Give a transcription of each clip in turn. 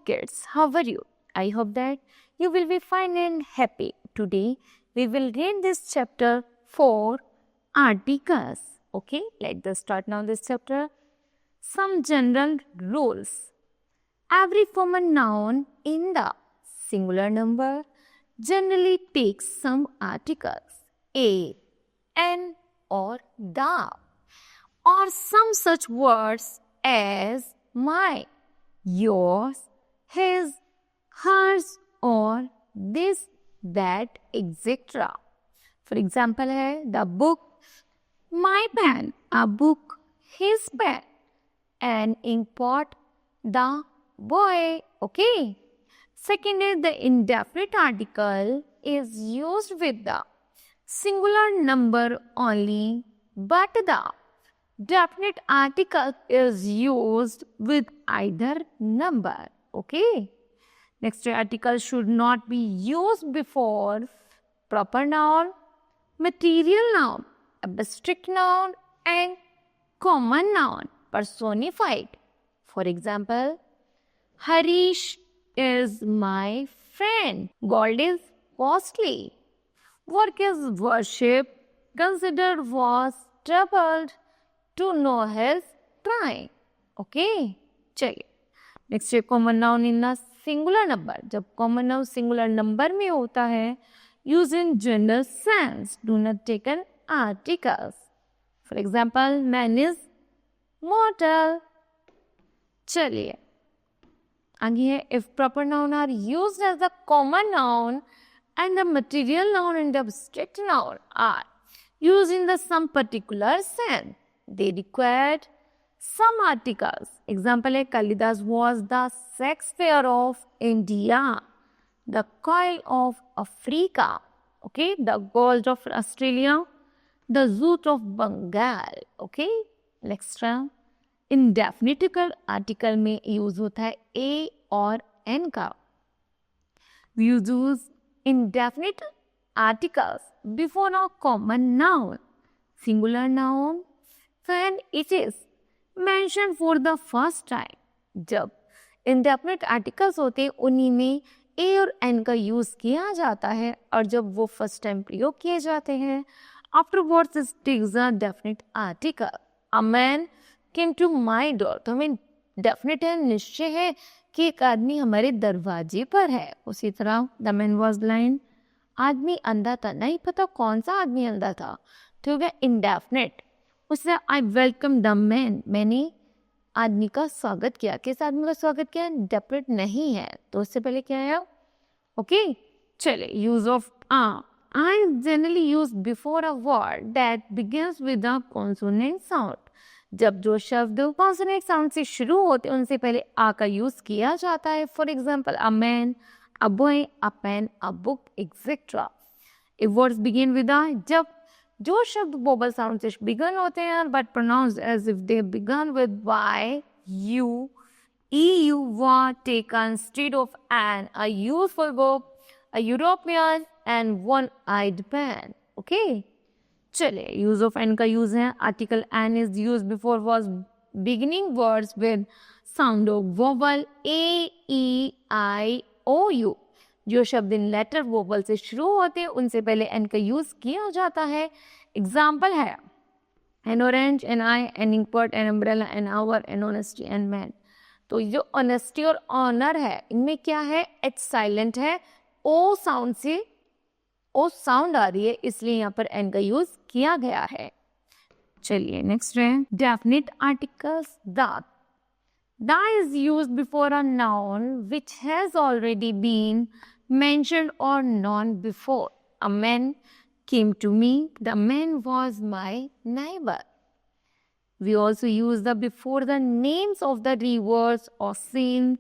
kids, how are you? I hope that you will be fine and happy. Today we will read this chapter 4 articles. Okay, let's start now this chapter. Some general rules. Every formal noun in the singular number generally takes some articles, a, an, or the, or some such words as my, yours, his, hers, or this, that, etc. For example है the book, my pen, a book, his pen, an ink pot, the boy. Okay. Second is the indefinite article is used with the singular number only, but the definite article is used with either number. Okay. Next article should not be used before proper noun, material noun, abstract noun, and common noun personified. For example, Harish is my friend. Gold is costly. Work is worship. Consider was troubled. To know his trying. Okay. चलिए next है common noun in the singular number. जब common noun singular number में होता है, use in general sense, do not take an articles. For example, man is mortal. चलिए आगे है, if proper noun are used as the common noun and the material noun and the abstract noun are used in the some particular sense, they required some articles. Example है, Kalidas was the Shakespeare of India, the coil of Africa, okay, the gold of Australia, the zoot of Bengal. Okay, next one, indefinite article में use होता है a और n का. We use indefinite articles before a common noun, singular noun, when it is mentioned for the first time. जब indefinite articles होते हैं उन्हीं में a और n का यूज किया जाता है, और जब वो फर्स्ट टाइम प्रयोग किए जाते हैं, afterwards it takes a definite article. A man came to my door. तो हमें डेफिनेट है, निश्चय है कि एक आदमी हमारे दरवाजे पर है. उसी तरह द मैन वॉज ब्लाइंड, आदमी अंधा था. नहीं पता कौन सा आदमी अंधा था, तो हो गया इंडेफिनेट. उससे आई वेलकम द मैन, मैंने आदमी का स्वागत किया. किस आदमी का स्वागत किया? डेफिनेट नहीं है, तो उससे पहले क्या है? ओके. चले, use of I generally use before a word that begins with a consonant sound. जब जो शब्द कॉन्सोनेंट साउंड से शुरू होते हैं उनसे पहले आ का यूज किया जाता है. For example, a man, a boy, a pen, a book, etcetera. If words begin with a, जब जो शब्द वोबल साउंड से बिगन होते हैं but pronounced as if they begin with Y, U, E U, were taken instead of an, a useful book, a European, and one eyed pen. Okay. चले, use of an का use है. Article an is use before was beginning words with sound of vowel A, E, I, O, U. जो शब्द इन letter vowel से शुरू होते हैं उनसे पहले एन का यूज किया जाता है. एग्जाम्पल है, an orange, an eye, an inkpot, an umbrella, an hour, an honesty, an man. तो जो ऑनेस्टी और ऑनर है इनमें क्या है? एच साइलेंट है, ओ साउंड से ओ साउंड आ रही है, इसलिए यहाँ पर एन का यूज किया गया है. चलिए नेक्स्ट है definite articles. The is used before a noun which has already been mentioned और known before. A man came to me, the man was my neighbor. We also use the before the names of the rivers, oceans,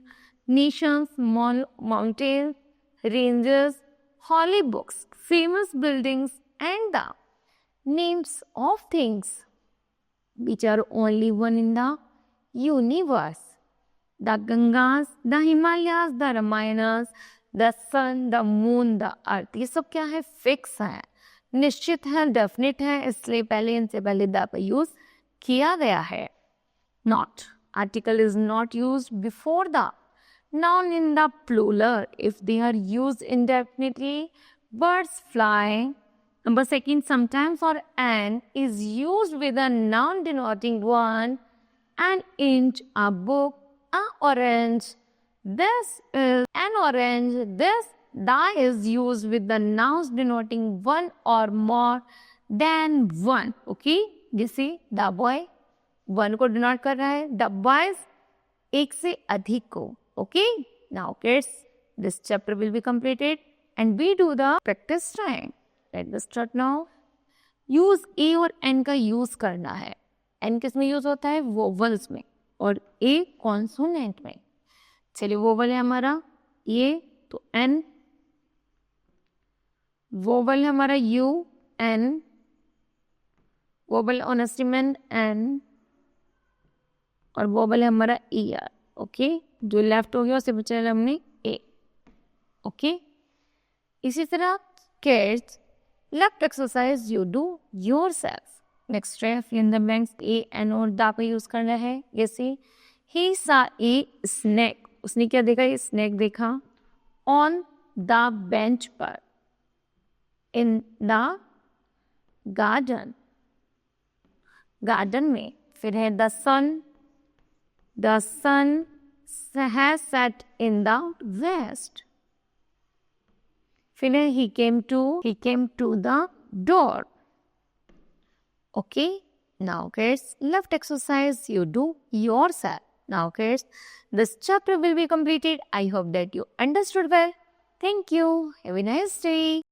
nations, mountains, ranges, holy books, famous buildings, and the names of things which are only one in the universe. The Gangas, the Himalayas, the Ramayanas, the sun, the moon, the earth. ये सब क्या है? Fix है, निश्चित है, definite है, इसलिए पहले इनसे पहले द का यूज किया गया है. Not, article is not used before the. Noun in the plural if they are used indefinitely. Birds fly. Number second, sometimes for an is used with a noun denoting one, an inch, a book, a orange. This is an orange. This the is used with the nouns denoting one or more than one. Okay, you see the boy one को denote कर रहा है. The boys एक से अधिक को. Okay, now kids, this chapter will be completed and we do the practice time. Let's start now. Use A और N का use करना है. N किस में use होता है? Vowels में और A consonant में. चलिए vowel है हमारा ये तो N, vowel है हमारा U, N, vowel onasiment N और vowel है हमारा ER. ओके, जो लेफ्ट हो गया उसे बचा हमने A. ओके, इसी तरह kids, left exercise you do yourself. Next है fill in the blanks. A, N और दा का यूज करना है. जैसे he saw a snake. उसने क्या देखा? ये snake देखा on the bench पर, in the garden, garden में. फिर है the sun has set in the west. फिर है he came to the door. Okay, now kids, left exercise you do yourself. Now kids, this chapter will be completed. I hope that you understood well. Thank you. Have a nice day.